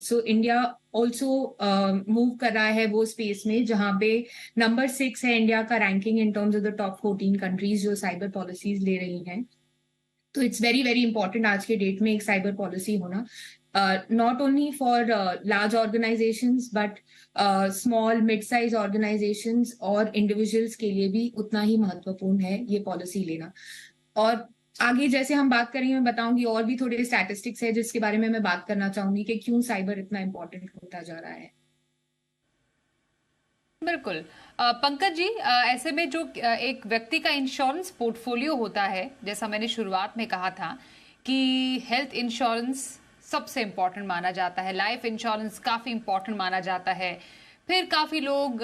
So India also move कर रहा है वो स्पेस में जहां पे नंबर 6 है इंडिया का ranking in terms of the top 14 countries जो साइबर पॉलिसीज ले रही हैं। तो इट्स वेरी वेरी इंपॉर्टेंट आज के डेट में एक साइबर पॉलिसी होना, not only for large organisations but small mid size organisations और इंडिविजुअल्स के लिए भी उतना ही महत्वपूर्ण है ये पॉलिसी लेना। और आगे जैसे हम बात करेंगे मैं बताऊंगी और भी थोड़े स्टैटिस्टिक्स है जिसके बारे में मैं बात करना चाहूंगी कि क्यों साइबर इतना इंपॉर्टेंट होता जा रहा है। बिल्कुल। पंकज जी, ऐसे में जो एक व्यक्ति का इंश्योरेंस पोर्टफोलियो होता है, जैसा मैंने शुरुआत में कहा था कि हेल्थ इंश्योरेंस सबसे इम्पोर्टेंट माना जाता है, लाइफ इंश्योरेंस काफ़ी इम्पोर्टेंट माना जाता है। फिर काफ़ी लोग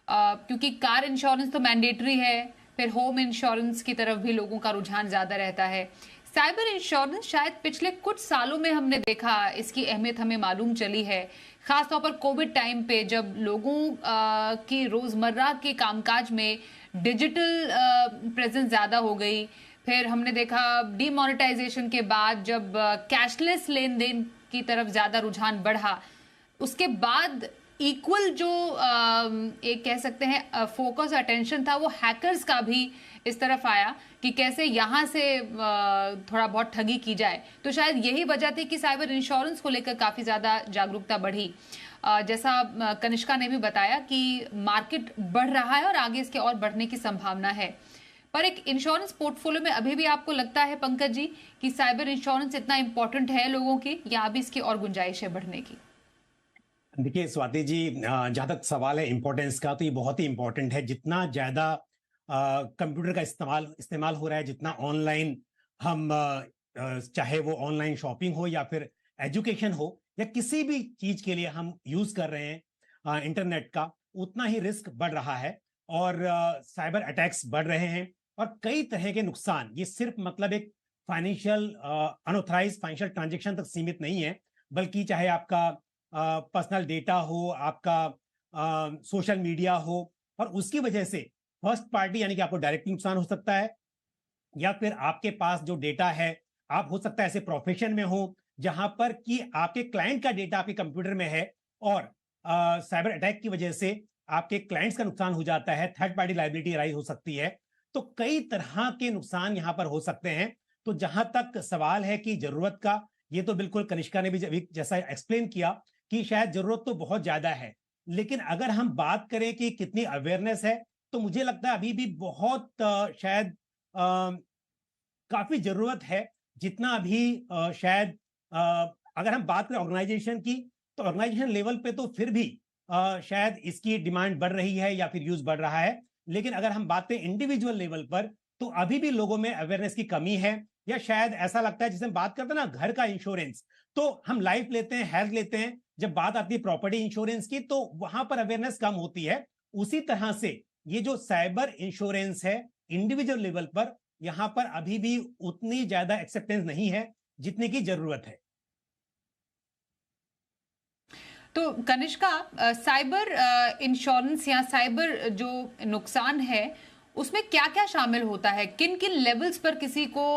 क्योंकि कार इंश्योरेंस तो मैंडेटरी है, फिर होम इंश्योरेंस की तरफ भी लोगों का रुझान ज़्यादा रहता है। साइबर इंश्योरेंस शायद पिछले कुछ सालों में हमने देखा, इसकी अहमियत हमें मालूम चली है, खासतौर पर कोविड टाइम पे जब लोगों की रोजमर्रा के कामकाज में डिजिटल प्रेजेंस ज्यादा हो गई। फिर हमने देखा डीमोनेटाइजेशन के बाद जब कैशलेस लेन देन की तरफ ज्यादा रुझान बढ़ा, उसके बाद इक्वल जो एक कह सकते हैं फोकस अटेंशन था वो हैकर्स का भी इस तरफ आया कि कैसे यहाँ से थोड़ा बहुत ठगी की जाए। तो शायद यही वजह थी कि साइबर इंश्योरेंस को लेकर काफ़ी ज़्यादा जागरूकता बढ़ी। जैसा कनिष्का ने भी बताया कि मार्केट बढ़ रहा है और आगे इसके और बढ़ने की संभावना है। पर एक इंश्योरेंस पोर्टफोलियो में अभी भी आपको लगता है पंकज जी कि साइबर इंश्योरेंस इतना इंपॉर्टेंट है लोगों की, या अभी इसकी और गुंजाइश है बढ़ने की? देखिए स्वाति जी, जहाँ तक सवाल है इम्पोर्टेंस का, तो ये बहुत ही इम्पोर्टेंट है। जितना ज़्यादा कंप्यूटर का इस्तेमाल हो रहा है, जितना ऑनलाइन हम चाहे वो ऑनलाइन शॉपिंग हो या फिर एजुकेशन हो या किसी भी चीज़ के लिए हम यूज़ कर रहे हैं इंटरनेट का, उतना ही रिस्क बढ़ रहा है और साइबर अटैक्स बढ़ रहे हैं और कई तरह के नुकसान। ये सिर्फ मतलब एक फाइनेंशियल अनऑथराइज फाइनेंशियल ट्रांजेक्शन तक सीमित नहीं है, बल्कि चाहे आपका पर्सनल डेटा हो, आपका सोशल मीडिया हो, और उसकी वजह से फर्स्ट पार्टी यानी कि आपको डायरेक्ट नुकसान हो सकता है, या फिर आपके पास जो डेटा है, आप हो सकता है ऐसे प्रोफेशन में हो जहां पर कि आपके क्लाइंट का डेटा आपके कंप्यूटर में है और साइबर अटैक की वजह से आपके क्लाइंट्स का नुकसान हो जाता है, थर्ड पार्टी लायबिलिटी राइज हो सकती है। तो कई तरह के नुकसान यहां पर हो सकते हैं। तो जहां तक सवाल है कि जरूरत का, ये तो बिल्कुल कनिष्का ने भी जैसा एक्सप्लेन किया कि शायद जरूरत तो बहुत ज्यादा है, लेकिन अगर हम बात करें कि कितनी अवेयरनेस है, तो मुझे लगता है अभी भी बहुत शायद काफी जरूरत है। जितना अभी शायद अगर हम बात करें ऑर्गेनाइजेशन की, तो ऑर्गेनाइजेशन लेवल पे तो फिर भी शायद इसकी डिमांड बढ़ रही है या फिर यूज बढ़ रहा है। लेकिन अगर हम बात करें इंडिविजुअल लेवल पर, तो अभी भी लोगों में अवेयरनेस की कमी है। या शायद ऐसा लगता है, जिसे हम बात करते हैं ना घर का इंश्योरेंस, तो हम लाइफ लेते हैं, हेल्थ लेते हैं, जब बात आती है प्रॉपर्टी इंश्योरेंस की तो वहां पर अवेयरनेस कम होती है। उसी तरह से ये जो साइबर इंश्योरेंस है इंडिविजुअल लेवल पर, यहां पर अभी भी उतनी ज्यादा एक्सेप्टेंस नहीं है जितने की जरूरत है। तो कनिष्का, साइबर इंश्योरेंस या साइबर जो नुकसान है उसमें क्या क्या शामिल होता है? किन किन लेवल्स पर किसी को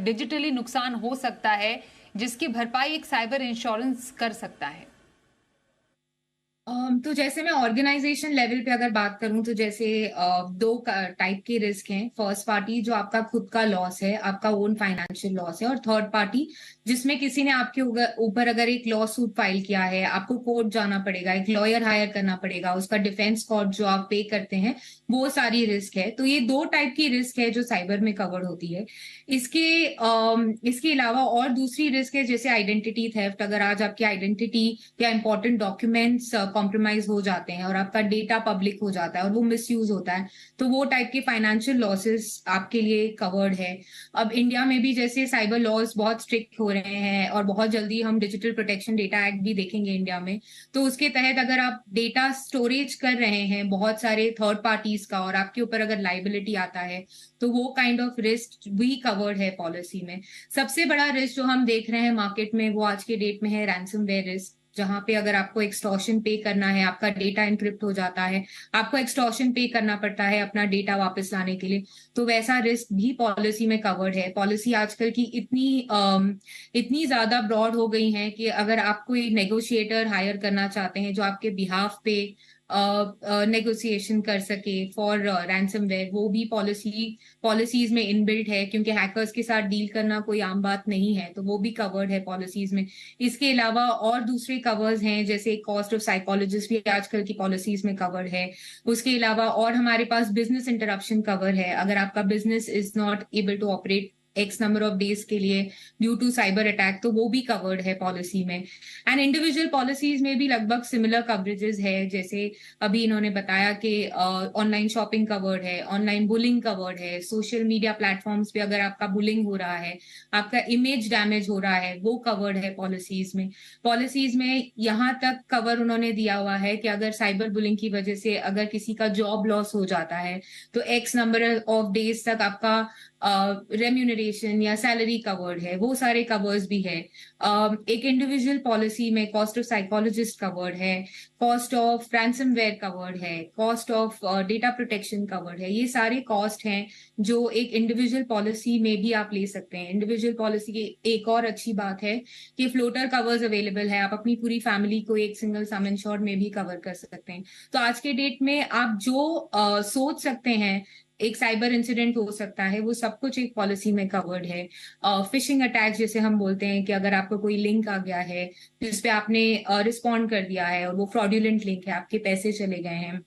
डिजिटली नुकसान हो सकता है जिसकी भरपाई एक साइबर इंश्योरेंस कर सकता है? तो जैसे मैं ऑर्गेनाइजेशन लेवल पे अगर बात करूं तो जैसे दो टाइप के रिस्क हैं। फर्स्ट पार्टी जो आपका खुद का लॉस है, आपका ओन फाइनेंशियल लॉस है, और थर्ड पार्टी जिसमें किसी ने आपके ऊपर अगर एक लॉ सूट फाइल किया है, आपको कोर्ट जाना पड़ेगा, एक लॉयर हायर करना पड़ेगा, उसका डिफेंस कॉस्ट जो आप पे करते हैं, वो सारी रिस्क है। तो ये दो टाइप की रिस्क है जो साइबर में कवर्ड होती है। इसके अलावा और दूसरी रिस्क है जैसे आइडेंटिटी थेफ्ट। अगर आज आपकी आइडेंटिटी या इंपॉर्टेंट डॉक्यूमेंट्स कॉम्प्रोमाइज हो जाते हैं और आपका डेटा पब्लिक हो जाता है और वो मिसयूज होता है, तो वो टाइप के फाइनेंशियल लॉसेस आपके लिए कवर्ड है। अब इंडिया में भी जैसे साइबर लॉज बहुत स्ट्रिक्ट हो रहे हैं और बहुत जल्दी हम डिजिटल प्रोटेक्शन डेटा एक्ट भी देखेंगे इंडिया में। तो उसके तहत अगर आप डेटा स्टोरेज कर रहे हैं बहुत सारे थर्ड पार्टीज का और आपके ऊपर अगर लाइबिलिटी आता है, तो वो काइंड ऑफ रिस्क भी कवर्ड है पॉलिसी में। सबसे बड़ा रिस्क जो हम देख रहे हैं मार्केट में वो आज के डेट में है रैंसमवेयर रिस्क। जहां पे अगर आपको एक्सटॉर्शन पे करना है, आपका डेटा इनक्रिप्ट हो जाता है, आपको एक्सटॉर्शन पे करना पड़ता है अपना डेटा वापस लाने के लिए, तो वैसा रिस्क भी पॉलिसी में कवर्ड है। पॉलिसी आजकल की इतनी ज्यादा ब्रॉड हो गई है कि अगर आप कोई नेगोशिएटर हायर करना चाहते हैं जो आपके बिहाफ पे नेगोशिएशन कर सके फॉर रैंसमवेयर, वो भी पॉलिसीज में इनबिल्ट है, क्योंकि हैकर्स के साथ डील करना कोई आम बात नहीं है, तो वो भी कवर्ड है पॉलिसीज में। इसके अलावा और दूसरे कवर्स हैं, जैसे कॉस्ट ऑफ साइकोलॉजिस्ट भी आजकल की पॉलिसीज में कवर्ड है। उसके अलावा और हमारे पास बिजनेस इंटरप्शन कवर है, अगर आपका business is not able to operate x number of days के लिए ड्यू टू साइबर अटैक, तो वो भी कवर्ड है पॉलिसी में। एंड इंडिविजुअल पॉलिसीज में भी लगभग सिमिलर कवरेजेस है, जैसे अभी इन्होंने बताया कि ऑनलाइन शॉपिंग कवर्ड है, ऑनलाइन बुलिंग कवर्ड है, सोशल मीडिया प्लेटफॉर्म्स पे अगर आपका बुलिंग हो रहा है, आपका इमेज डैमेज हो रहा है, वो कवर्ड है पॉलिसीज में। पॉलिसीज में यहाँ तक कवर उन्होंने दिया हुआ है कि अगर साइबर बुलिंग की वजह से अगर किसी का जॉब लॉस हो जाता है, तो एक्स नंबर ऑफ डेज तक आपका रेम्यूनरेशन या सैलरी कवर्ड है, वो सारे कवर्स भी है। एक इंडिविजुअल पॉलिसी में कॉस्ट ऑफ साइकोलॉजिस्ट कवर्ड है, कॉस्ट ऑफ रैंसमवेयर कवर्ड है, cost of data protection covered है। ये सारे कॉस्ट हैं जो एक इंडिविजुअल पॉलिसी में भी आप ले सकते हैं। इंडिविजुअल पॉलिसी की एक और अच्छी बात है कि फ्लोटर कवर्स अवेलेबल है, आप अपनी पूरी फैमिली को एक सिंगल सम इंश्योर्ड में भी कवर कर सकते हैं। तो आज के डेट में आप जो सोच सकते हैं एक साइबर इंसिडेंट हो सकता है, वो सब कुछ एक पॉलिसी में कवर्ड है। फिशिंग अटैक जैसे हम बोलते हैं कि अगर आपको कोई लिंक आ गया है जिसपे आपने रिस्पॉन्ड कर दिया है और वो फ्रॉड्यूलेंट लिंक है, आपके पैसे चले गए हैं,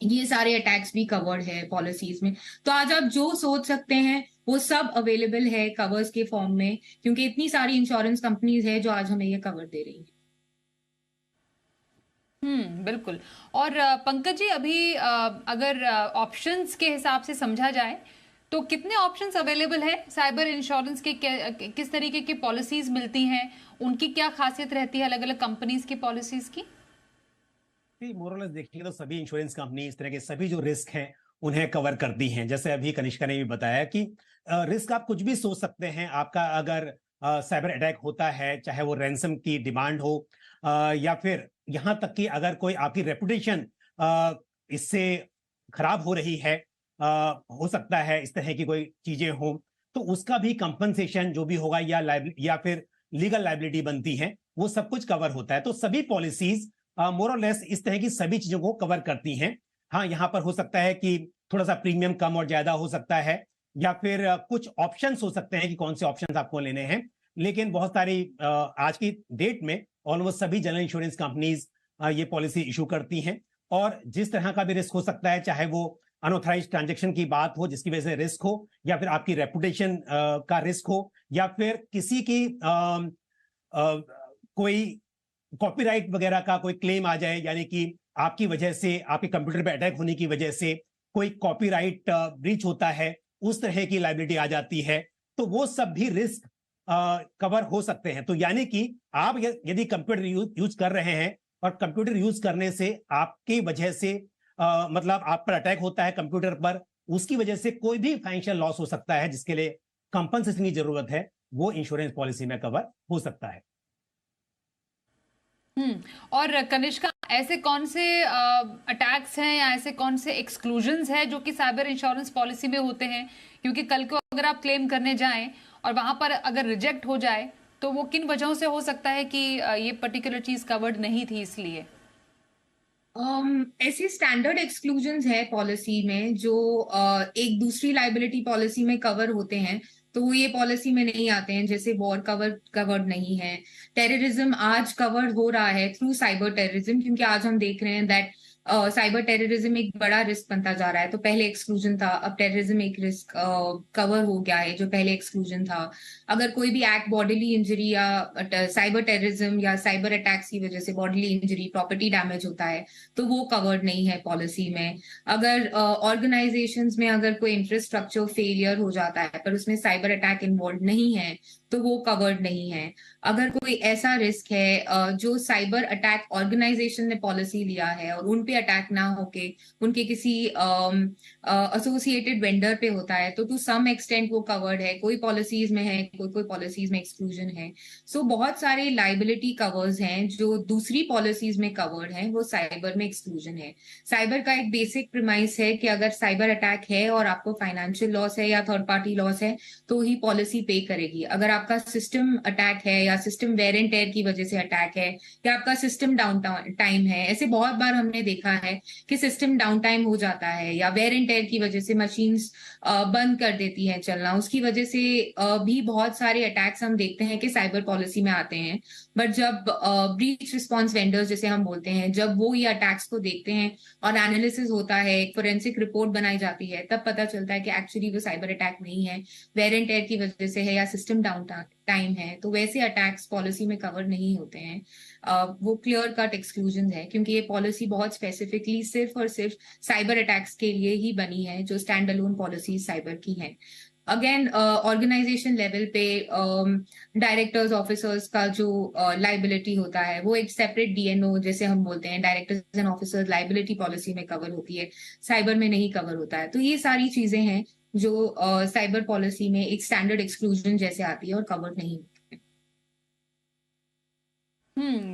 ये सारे अटैक्स भी कवर्ड है पॉलिसीज में। तो आज आप जो सोच सकते हैं वो सब अवेलेबल है कवर्स के फॉर्म में, क्योंकि इतनी सारी इंश्योरेंस कंपनीज है जो आज हमें ये कवर दे रही है। बिल्कुल। और पंकज जी, अभी अगर ऑप्शंस के हिसाब से समझा जाए तो कितने ऑप्शंस अवेलेबल है साइबर इंश्योरेंस के? किस तरीके की पॉलिसीज मिलती हैं, उनकी क्या खासियत रहती है अलग अलग कंपनीज की पॉलिसीज की? मोरलेस देखेंगे तो सभी इंश्योरेंस कंपनी इस तरह के सभी जो रिस्क हैं उन्हें कवर करती हैं। जैसे अभी कनिष्का ने भी बताया कि रिस्क आप कुछ भी सोच सकते हैं। आपका अगर साइबर अटैक होता है, चाहे वो रैंसम की डिमांड हो या फिर यहां तक कि अगर कोई आपकी रेपुटेशन इससे खराब हो रही है, हो सकता है इस तरह की कोई चीजें हो, तो उसका भी कंपनसेशन जो भी होगा या फिर लीगल लाइबिलिटी बनती है, वो सब कुछ कवर होता है। तो सभी पॉलिसीज मोर और लेस इस तरह की सभी चीजों को कवर करती हैं। हाँ, यहाँ पर हो सकता है कि थोड़ा सा प्रीमियम कम और ज्यादा हो सकता है, या फिर कुछ ऑप्शंस हो सकते हैं कि कौन से ऑप्शंस आपको लेने हैं। लेकिन बहुत सारी आज की डेट में ऑलमोस्ट सभी जनरल इंश्योरेंस कंपनीज ये पॉलिसी इशू करती हैं। और जिस तरह का भी रिस्क हो सकता है, चाहे वो अनऑथराइज्ड ट्रांजैक्शन की बात हो जिसकी वजह से रिस्क हो, या फिर आपकी रेपुटेशन का रिस्क हो, या फिर किसी की कोई कॉपीराइट वगैरह का कोई क्लेम आ जाए, यानी कि आपकी वजह से, आपके कंप्यूटर पे अटैक होने की वजह से कोई कॉपीराइट ब्रीच होता है, उस तरह की लायबिलिटी आ जाती है, तो वो सब भी रिस्क कवर हो सकते हैं। तो यानी कि आप यदि कंप्यूटर यूज कर रहे हैं और कंप्यूटर यूज करने से आपकी वजह से मतलब आप पर अटैक होता है कंप्यूटर पर, उसकी वजह से कोई भी फाइनेंशियल लॉस हो सकता है जिसके लिए कंपनसेशन की जरूरत है, वो इंश्योरेंस पॉलिसी में कवर हो सकता है। और कनिष्का, ऐसे कौन से अटैक्स हैं या ऐसे कौन से एक्सक्लूजन्स हैं जो कि साइबर इंश्योरेंस पॉलिसी में होते हैं? क्योंकि कल को अगर आप क्लेम करने जाएं और वहां पर अगर रिजेक्ट हो जाए तो वो किन वजहों से हो सकता है कि ये पर्टिकुलर चीज कवर्ड नहीं थी इसलिए? ऐसे स्टैंडर्ड एक्सक्लूजन्स है पॉलिसी में जो एक दूसरी लाइबिलिटी पॉलिसी में कवर होते हैं, तो वो ये पॉलिसी में नहीं आते हैं। जैसे वॉर कवर्ड नहीं है, टेररिज्म आज कवर हो रहा है थ्रू साइबर टेररिज्म, क्योंकि आज हम देख रहे हैं दैट साइबर टेररिज्म एक बड़ा रिस्क बनता जा रहा है। तो पहले एक्सक्लूजन था, अब टेररिज्म एक रिस्क कवर हो गया है जो पहले एक्सक्लूजन था। अगर कोई भी एक्ट बॉडीली इंजरी या साइबर टेररिज्म या साइबर अटैक्स की वजह से बॉडीली इंजरी, प्रॉपर्टी डैमेज होता है, तो वो कवर्ड नहीं है पॉलिसी में। अगर ऑर्गेनाइजेशंस में अगर कोई इंफ्रास्ट्रक्चर फेलियर हो जाता है पर उसमें साइबर अटैक इन्वॉल्व नहीं है, तो वो कवर्ड नहीं है। अगर कोई ऐसा रिस्क है जो साइबर अटैक ऑर्गेनाइजेशन ने पॉलिसी लिया है और उन पे अटैक ना होके उनके किसी एसोसिएटेड वेंडर पे होता है, तो टू सम एक्सटेंट वो कवर्ड है। कोई पॉलिसीज में है, कोई कोई पॉलिसीज में एक्सक्लूजन है। सो बहुत सारे लाइबिलिटी कवर्स हैं जो दूसरी पॉलिसीज में कवर्ड हैं, वो साइबर में एक्सक्लूजन है। साइबर का एक बेसिक प्रिमाइस है कि अगर साइबर अटैक है और आपको फाइनेंशियल लॉस है या थर्ड पार्टी लॉस है तो ही पॉलिसी पे करेगी। अगर आपका सिस्टम अटैक है या सिस्टम वेयर एंड टेयर की वजह से अटैक है या आपका सिस्टम डाउन टाइम है, ऐसे बहुत बार हमने देखा है कि सिस्टम डाउन टाइम हो जाता है या वेयर एंड टेयर की वजह से मशीन्स बंद कर देती हैं चलना, उसकी वजह से भी बहुत सारे अटैक्स हम देखते हैं कि साइबर पॉलिसी में आते हैं। बट जब ब्रीच रिस्पॉन्स वेंडर्स जैसे हम बोलते हैं, जब वो ये अटैक्स को देखते हैं और एनालिसिस होता है, एक फोरेंसिक रिपोर्ट बनाई जाती है, तब पता चलता है कि एक्चुअली वो साइबर अटैक नहीं है, वेयर एंड टेयर की वजह से है या सिस्टम डाउन टाइम है। तो वैसे अटैक्स पॉलिसी में कवर नहीं होते हैं। वो क्लियर कट एक्सक्लूजन है क्योंकि ये पॉलिसी बहुत स्पेसिफिकली सिर्फ और सिर्फ साइबर अटैक्स के लिए ही बनी है, जो स्टैंड अलोन पॉलिसी साइबर की हैं। अगेन ऑर्गेनाइजेशन लेवल पे डायरेक्टर्स ऑफिसर्स का जो लाइबिलिटी होता है वो एक सेपरेट डीएनओ जैसे हम बोलते हैं, directors and officers liability policy में कवर होती है, साइबर में नहीं कवर होता है। तो ये सारी चीजें हैं जो साइबर पॉलिसी में एक स्टैंडर्ड एक्सक्लूजन जैसे आती है और कवर नहीं होती है।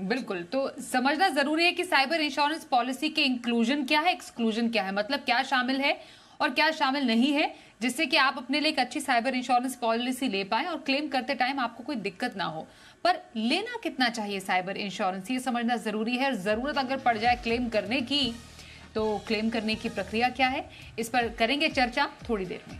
बिल्कुल। तो समझना जरूरी है कि साइबर इंश्योरेंस पॉलिसी के इंक्लूजन क्या है, एक्सक्लूजन क्या है, मतलब क्या शामिल है और क्या शामिल नहीं है, जिससे कि आप अपने लिए एक अच्छी साइबर इंश्योरेंस पॉलिसी ले पाएं और क्लेम करते टाइम आपको कोई दिक्कत ना हो। पर लेना कितना चाहिए साइबर इंश्योरेंस, ये समझना जरूरी है। और जरूरत अगर पड़ जाए क्लेम करने की, तो क्लेम करने की प्रक्रिया क्या है, इस पर करेंगे चर्चा थोड़ी देर में।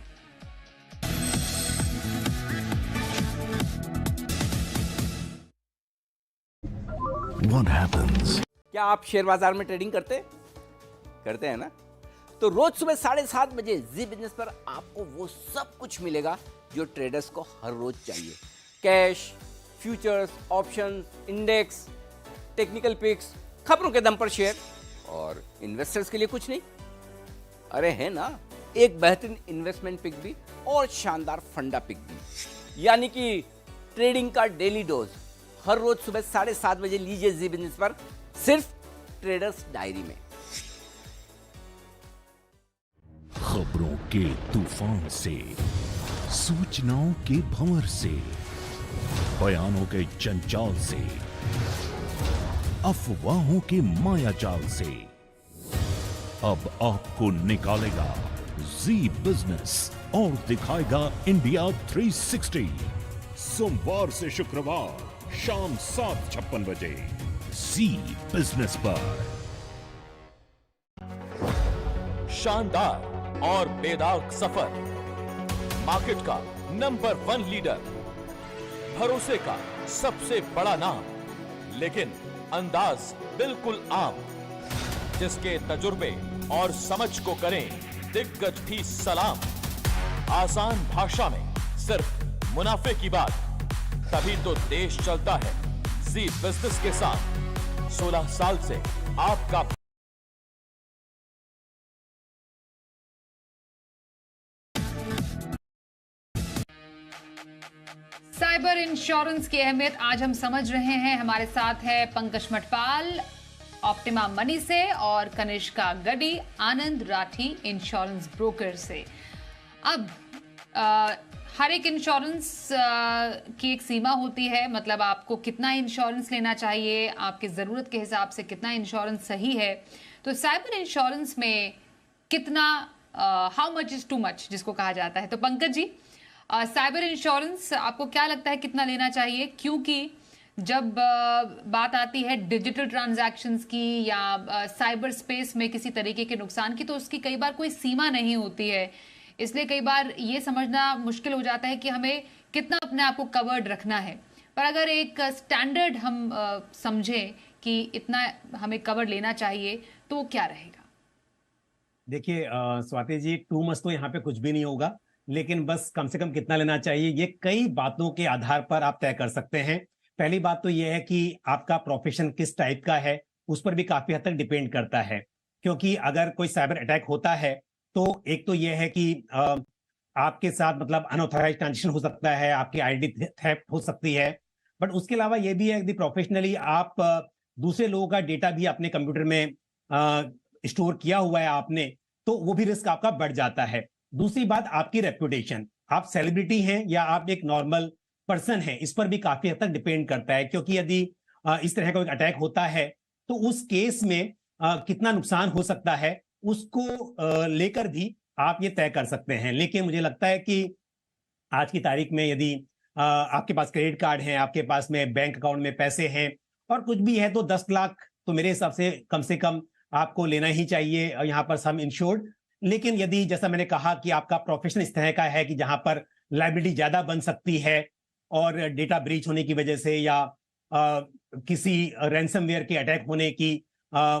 What happens? क्या आप शेयर बाजार में ट्रेडिंग करते हैं ना? तो रोज सुबह 7:30 बजे जी बिजनेस पर आपको वो सब कुछ मिलेगा जो ट्रेडर्स को हर रोज चाहिए। Cash, futures, options, index, technical picks, खबरों के दम पर शेयर, और इन्वेस्टर्स के लिए कुछ नहीं। अरे है ना, एक बेहतरीन इन्वेस्टमेंट पिक भी और शानदार फंडा पिक भी, यानी कि ट्रेडिंग का डेली डोज हर रोज सुबह 7:30 बजे लीजिए जी बिजनेस पर, सिर्फ ट्रेडर्स डायरी में। खबरों के तूफान से, सूचनाओं के भंवर से, बयानों के जंजाल से, अफवाहों के मायाजाल से, अब आपको निकालेगा जी बिजनेस और दिखाएगा इंडिया 360। सोमवार से शुक्रवार शाम 7:56 बजे जी बिजनेस पर। शानदार और बेदाग सफर, मार्केट का नंबर 1 लीडर, भरोसे का सबसे बड़ा नाम, लेकिन अंदाज बिल्कुल आम, जिसके तजुर्बे और समझ को करें दिग्गज भी सलाम। आसान भाषा में सिर्फ मुनाफे की बात, तभी तो देश चलता है जी बिजनेस के साथ। 16 साल से आपका साइबर इंश्योरेंस की अहमियत आज हम समझ रहे हैं। हमारे साथ है पंकज मटपाल ऑप्टिमा मनी से और कनिष्का गडी आनंद राठी इंश्योरेंस ब्रोकर से। अब हर एक इंश्योरेंस की एक सीमा होती है, मतलब आपको कितना इंश्योरेंस लेना चाहिए, आपकी ज़रूरत के हिसाब से कितना इंश्योरेंस सही है। तो साइबर इंश्योरेंस में कितना, how much is too much जिसको कहा जाता है। तो पंकज जी, साइबर इंश्योरेंस आपको क्या लगता है कितना लेना चाहिए, क्योंकि जब बात आती है डिजिटल ट्रांजैक्शंस की या साइबर स्पेस में किसी तरीके के नुकसान की, तो उसकी कई बार कोई सीमा नहीं होती है। इसलिए कई बार ये समझना मुश्किल हो जाता है कि हमें कितना अपने आप को कवर्ड रखना है। पर अगर एक स्टैंडर्ड हम समझें कि इतना हमें कवर लेना चाहिए, तो क्या रहेगा? देखिए स्वाति जी, टू मच तो यहाँ पे कुछ भी नहीं होगा, लेकिन बस कम से कम कितना लेना चाहिए ये कई बातों के आधार पर आप तय कर सकते हैं। पहली बात तो ये है कि आपका प्रोफेशन किस टाइप का है, उस पर भी काफी हद तक डिपेंड करता है। क्योंकि अगर कोई साइबर अटैक होता है तो एक तो ये है कि आपके साथ मतलब अनऑथराइज ट्रांजेक्शन हो सकता है, आपकी आईडेंटिटी थेफ्ट हो सकती है। बट उसके अलावा ये भी है कि प्रोफेशनली आप दूसरे लोगों का डेटा भी अपने कंप्यूटर में स्टोर किया हुआ है आपने, तो वो भी रिस्क आपका बढ़ जाता है। दूसरी बात, आपकी रेपुटेशन, आप सेलिब्रिटी हैं या आप एक नॉर्मल पर्सन हैं, इस पर भी काफी हद तक डिपेंड करता है। क्योंकि यदि इस तरह का एक अटैक होता है तो उस केस में कितना नुकसान हो सकता है उसको लेकर भी आप ये तय कर सकते हैं। लेकिन मुझे लगता है कि आज की तारीख में यदि आपके पास क्रेडिट कार्ड है, आपके पास में बैंक अकाउंट में पैसे हैं और कुछ भी है, तो 10 लाख तो मेरे हिसाब से कम आपको लेना ही चाहिए यहाँ पर सम इंश्योर्ड। लेकिन यदि जैसा मैंने कहा कि आपका प्रोफेशन इस तरह का है कि जहां पर लायबिलिटी ज्यादा बन सकती है और डेटा ब्रीच होने की वजह से या किसी रैंसमवेयर के अटैक होने की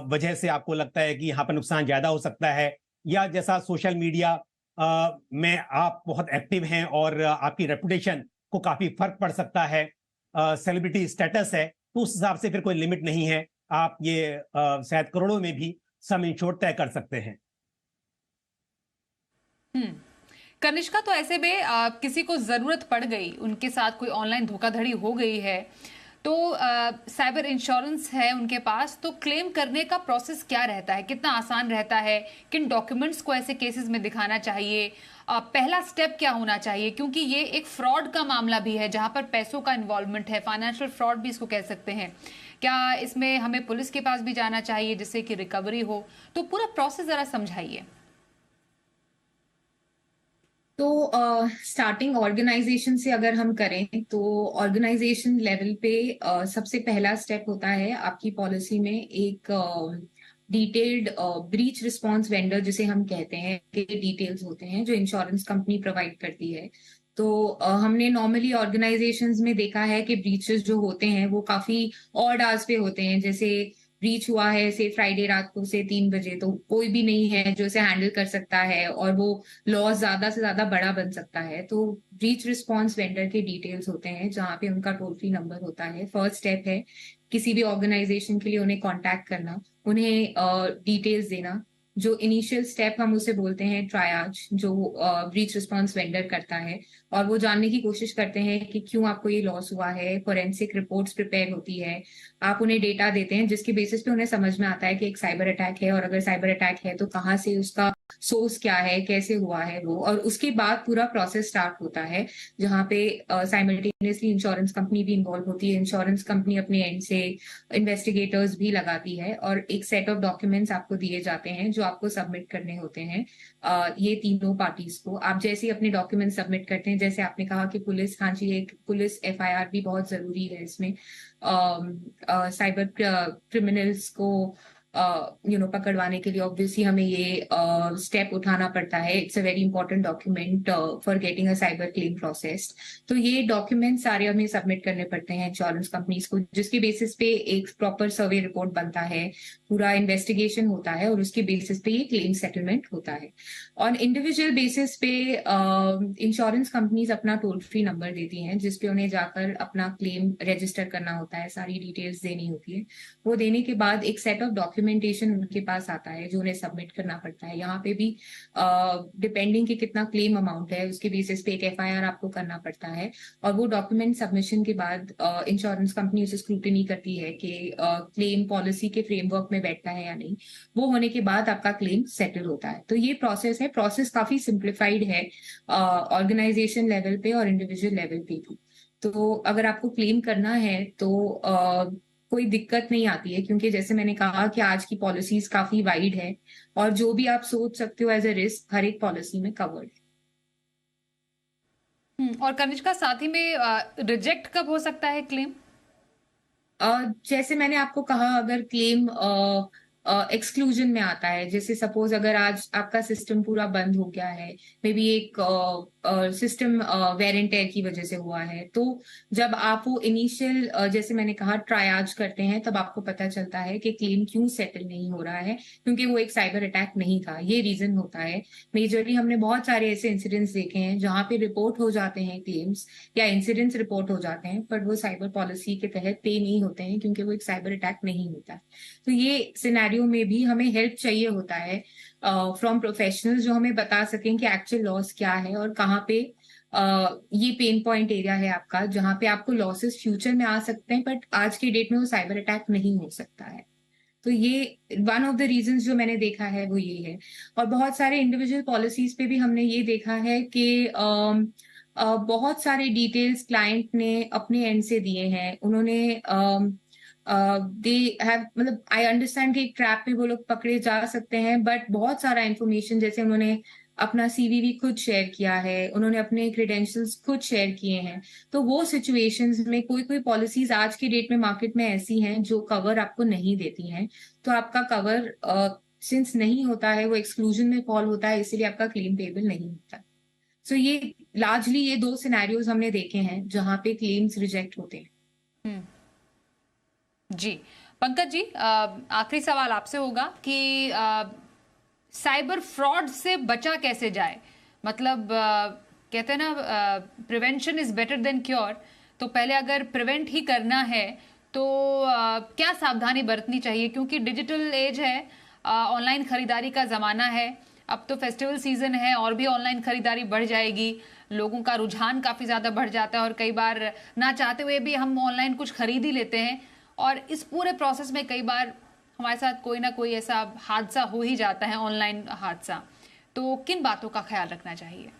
वजह से आपको लगता है कि यहाँ पर नुकसान ज्यादा हो सकता है, या जैसा सोशल मीडिया में आप बहुत एक्टिव हैं और आपकी रेपुटेशन को काफी फर्क पड़ सकता है, सेलिब्रिटी स्टेटस है, तो उस हिसाब से फिर कोई लिमिट नहीं है, आप ये शायद करोड़ों में भी सम इंश्योर्ड तय कर सकते हैं। कनिष्का, तो ऐसे में किसी को जरूरत पड़ गई, उनके साथ कोई ऑनलाइन धोखाधड़ी हो गई है, तो साइबर इंश्योरेंस है उनके पास, तो क्लेम करने का प्रोसेस क्या रहता है, कितना आसान रहता है, किन डॉक्यूमेंट्स को ऐसे केसेस में दिखाना चाहिए, पहला स्टेप क्या होना चाहिए? क्योंकि ये एक फ्रॉड का मामला भी है जहां पर पैसों का इन्वॉल्वमेंट है, फाइनेंशियल फ्रॉड भी इसको कह सकते हैं। क्या इसमें हमें पुलिस के पास भी जाना चाहिए जिससे कि रिकवरी हो? तो पूरा प्रोसेस जरा समझाइए। तो स्टार्टिंग ऑर्गेनाइजेशन से अगर हम करें तो ऑर्गेनाइजेशन लेवल पे सबसे पहला स्टेप होता है आपकी पॉलिसी में एक डिटेल्ड ब्रीच रिस्पांस वेंडर जिसे हम कहते हैं के डिटेल्स होते हैं जो इंश्योरेंस कंपनी प्रोवाइड करती है। तो हमने नॉर्मली ऑर्गेनाइजेशंस में देखा है कि ब्रीचेस जो होते हैं वो काफी ऑड आवर्स पे होते हैं। जैसे ब्रीच हुआ है से फ्राइडे रात को से 3 बजे, तो कोई भी नहीं है जो इसे हैंडल कर सकता है और वो लॉस ज्यादा से ज्यादा बड़ा बन सकता है। तो ब्रीच रिस्पांस वेंडर के डिटेल्स होते हैं जहाँ पे उनका टोल फ्री नंबर होता है। फर्स्ट स्टेप है किसी भी ऑर्गेनाइजेशन के लिए उन्हें कॉन्टैक्ट करना, उन्हें डिटेल्स देना। जो इनिशियल स्टेप हम उसे बोलते हैं ट्रायाज, जो ब्रीच रिस्पांस वेंडर करता है, और वो जानने की कोशिश करते हैं कि क्यों आपको ये लॉस हुआ है। फोरेंसिक रिपोर्ट्स प्रिपेयर होती है, आप उन्हें डेटा देते हैं जिसके बेसिस पे उन्हें समझ में आता है कि एक साइबर अटैक है, और अगर साइबर अटैक है तो कहाँ से, उसका सोर्स क्या है, कैसे हुआ है वो। और उसके बाद पूरा प्रोसेस स्टार्ट होता है जहाँ पे साइमल्टेनियसली इंश्योरेंस कंपनी भी इन्वॉल्व होती है। इंश्योरेंस कंपनी अपने एंड से इन्वेस्टिगेटर्स भी लगाती है और एक सेट ऑफ डॉक्यूमेंट्स आपको दिए जाते हैं जो आपको सबमिट करने होते हैं। ये तीनों पार्टीज को आप जैसे अपने डॉक्यूमेंट सबमिट करते हैं, जैसे आपने कहा कि पुलिस, हाँ जी, एक पुलिस FIR भी बहुत जरूरी है इसमें। साइबर क्रिमिनल्स को पकड़वाने के लिए ऑब्वियसली हमें ये स्टेप उठाना पड़ता है। It's a very important document for getting a cyber claim process. तो ये डॉक्यूमेंट सारे हमें सबमिट करने पड़ते हैं इंश्योरेंस कंपनीज को, जिसके बेसिस पे एक प्रॉपर सर्वे रिपोर्ट बनता है, पूरा इन्वेस्टिगेशन होता है और उसके बेसिस पे ये क्लेम सेटलमेंट होता है। ऑन इंडिविजुअल बेसिस पे इंश्योरेंस कंपनीज अपना टोल फ्री नंबर देती हैं जिसपे उन्हें जाकर अपना क्लेम रजिस्टर करना होता है, सारी डिटेल्स देनी होती है। वो देने के बाद एक सेट ऑफ डॉक्यूमेंटेशन उनके पास आता है जो उन्हें सबमिट करना पड़ता है। यहाँ पे भी डिपेंडिंग कि कितना क्लेम अमाउंट है उसके बेसिस पे एक FIR आपको करना पड़ता है। और वो डॉक्यूमेंट सबमिशन के बाद इंश्योरेंस कंपनी उसे स्क्रूटिनी करती है कि क्लेम पॉलिसी के फ्रेमवर्क में बैठता है या नहीं। वो होने के बाद आपका क्लेम सेटल होता है। तो ये प्रोसेस है। प्रोसेस काफी सिंप्लीफाइड है ऑर्गेनाइजेशन लेवल पे और इंडिविजुअल लेवल पे भी। तो अगर आपको क्लेम करना है तो कोई दिक्कत नहीं आती है, क्योंकि जैसे मैंने कहा कि आज की पॉलिसीज काफी वाइड है और जो भी आप सोच सकते हो एज ए रिस्क हर एक पॉलिसी में कवर्ड है। और कनिष्का, साथ ही में रिजेक्ट कब हो सकता है क्लेम? जैसे मैंने आपको कहा, अगर क्लेम एक्सक्लूजन में आता है, जैसे सपोज अगर आज आपका सिस्टम पूरा बंद हो गया है, मे बी एक सिस्टम वेयर एंड टेयर की वजह से हुआ है, तो जब आप वो इनिशियल जैसे मैंने कहा ट्रायाज करते हैं, तब आपको पता चलता है कि क्लेम क्यों सेटल नहीं हो रहा है, क्योंकि वो एक साइबर अटैक नहीं था। ये रीजन होता है। मेजरली हमने बहुत सारे ऐसे इंसिडेंट्स देखे हैं जहां पे रिपोर्ट हो जाते हैं क्लेम्स या इंसिडेंट्स रिपोर्ट हो जाते हैं, पर वो साइबर पॉलिसी के तहत पे नहीं होते हैं क्योंकि वो एक साइबर अटैक नहीं होता। तो ये सिनेरियो सिनेरियो में भी हमें हेल्प चाहिए होता है फ्रॉम प्रोफेशनल्स जो हमें बता सकें कि एक्चुअल लॉस क्या है और कहाँ पे ये पेन पॉइंट एरिया है आपका जहाँ पे आपको लॉसेस फ्यूचर में आ सकते हैं, बट आज के डेट में वो साइबर अटैक नहीं हो सकता है। तो ये वन ऑफ द रीजंस जो मैंने देखा है वो ये है। और बहुत सारे इंडिविजुअल पॉलिसीज पे भी हमने ये देखा है कि बहुत सारे डिटेल्स क्लाइंट ने अपने एंड से दिए हैं। उन्होंने दे हैव मतलब आई अंडरस्टैंड कि एक ट्रैप में वो लोग पकड़े जा सकते हैं, बट बहुत सारा इन्फॉर्मेशन जैसे उन्होंने अपना सीवी भी खुद शेयर किया है, उन्होंने अपने क्रेडेंशियल्स खुद शेयर किए हैं। तो वो सिचुएशंस में कोई कोई पॉलिसीज आज की डेट में मार्केट में ऐसी हैं जो कवर आपको नहीं देती हैं। तो आपका कवर सिंस नहीं होता है, वो एक्सक्लूजन में फॉल होता है, इसीलिए आपका क्लेम पेबल नहीं होता। सो ये लार्जली ये 2 सिनेरियोज हमने देखे हैं जहां पे क्लेम्स रिजेक्ट होते हैं। जी पंकज जी, आखिरी सवाल आपसे होगा कि साइबर फ्रॉड से बचा कैसे जाए? मतलब कहते हैं ना, prevention is better than cure. तो पहले अगर प्रिवेंट ही करना है तो क्या सावधानी बरतनी चाहिए? क्योंकि डिजिटल एज है, ऑनलाइन खरीदारी का जमाना है। अब तो फेस्टिवल सीजन है और भी ऑनलाइन खरीदारी बढ़ जाएगी, लोगों का रुझान काफी ज्यादा बढ़ जाता है और कई बार ना चाहते हुए भी हम ऑनलाइन कुछ खरीद ही लेते हैं। और इस पूरे प्रोसेस में कई बार हमारे साथ कोई ना कोई ऐसा हादसा हो ही जाता है, ऑनलाइन हादसा। तो किन बातों का ख्याल रखना चाहिए?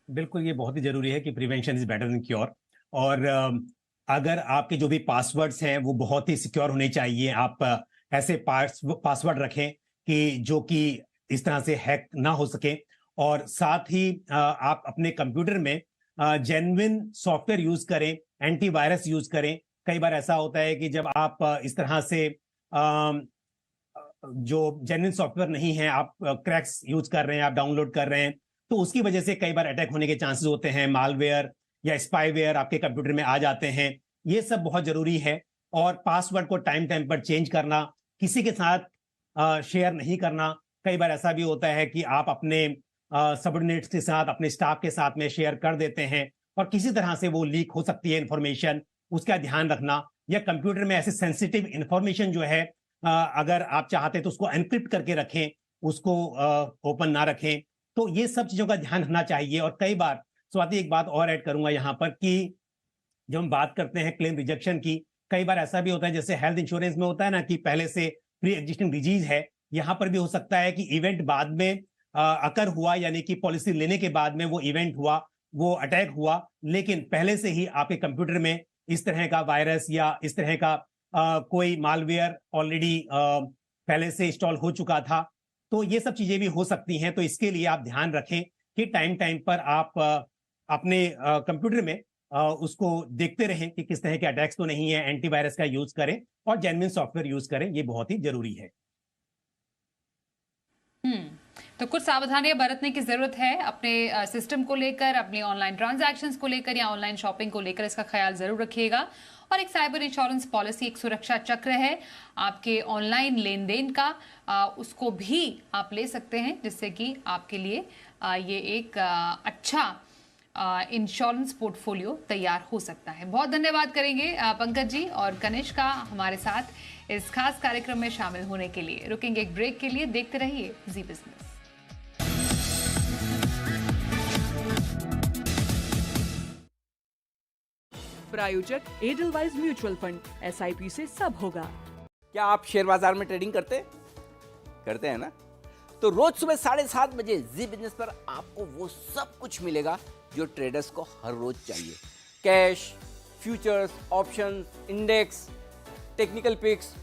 बिल्कुल, ये बहुत ही जरूरी है कि prevention is better than cure. और अगर आपके जो भी पासवर्ड्स हैं वो बहुत ही सिक्योर होने चाहिए। आप ऐसे पासवर्ड रखें कि जो कि इस तरह से हैक ना हो सके। और साथ ही आप अपने कंप्यूटर में जेन्युइन सॉफ्टवेयर यूज करें, एंटीवायरस यूज करें। कई बार ऐसा होता है कि जब आप इस तरह से जो जेन्युइन सॉफ्टवेयर नहीं है, आप क्रैक्स यूज कर रहे हैं, आप डाउनलोड कर रहे हैं, तो उसकी वजह से कई बार अटैक होने के चांसेस होते हैं। मालवेयर या स्पाईवेयर आपके कंप्यूटर में आ जाते हैं। ये सब बहुत जरूरी है। और पासवर्ड को टाइम टाइम पर चेंज करना, किसी के साथ शेयर नहीं करना। कई बार ऐसा भी होता है कि आप अपने सबऑर्डिनेट्स के साथ, अपने स्टाफ के साथ में शेयर कर देते हैं और किसी तरह से वो लीक हो सकती है इंफॉर्मेशन, उसका ध्यान रखना। या कंप्यूटर में ऐसे सेंसिटिव इंफॉर्मेशन जो है, अगर आप चाहते तो उसको एनक्रिप्ट करके रखें, उसको ओपन ना रखें। तो ये सब चीजों का ध्यान रखना चाहिए। और कई बार स्वाति, एक बात और ऐड करूंगा यहाँ पर कि जब हम बात करते हैं क्लेम रिजेक्शन की, कई बार ऐसा भी होता है जैसे हेल्थ इंश्योरेंस में होता है ना कि पहले से प्री एग्जिस्टिंग डिजीज है। यहाँ पर भी हो सकता है कि इवेंट बाद में अकर हुआ, यानी कि पॉलिसी लेने के बाद में वो इवेंट हुआ, वो अटैक हुआ, लेकिन पहले से ही आपके कंप्यूटर में इस तरह का वायरस या इस तरह का कोई मालवेयर ऑलरेडी पहले से इंस्टॉल हो चुका था। तो ये सब चीजें भी हो सकती हैं। तो इसके लिए आप ध्यान रखें कि टाइम टाइम पर आप अपने कंप्यूटर में उसको देखते रहें कि किस तरह के अटैक्स तो नहीं है। एंटीवायरस का यूज करें और जेन्युइन सॉफ्टवेयर यूज करें, ये बहुत ही जरूरी है। तो कुछ सावधानियां बरतने की जरूरत है अपने सिस्टम को लेकर, अपने ऑनलाइन ट्रांजैक्शंस को लेकर या ऑनलाइन शॉपिंग को लेकर। इसका ख्याल जरूर रखिएगा। और एक साइबर इंश्योरेंस पॉलिसी एक सुरक्षा चक्र है आपके ऑनलाइन लेन देन का, उसको भी आप ले सकते हैं, जिससे कि आपके लिए ये एक अच्छा इंश्योरेंस पोर्टफोलियो तैयार हो सकता है। बहुत धन्यवाद करेंगे पंकज जी और कनिष्क का हमारे साथ इस खास कार्यक्रम में शामिल होने के लिए। रुकेंगे एक ब्रेक के लिए, देखते रहिए जी बिजनेस। प्रायोजक एडलवाइज म्यूचुअल फंड, SIP से सब होगा। क्या आप शेयर बाजार में ट्रेडिंग करते हैं ना? तो रोज सुबह 7:30 बजे जी बिजनेस पर आपको वो सब कुछ मिलेगा जो ट्रेडर्स को हर रोज चाहिए। Cash, futures, options, index, technical pics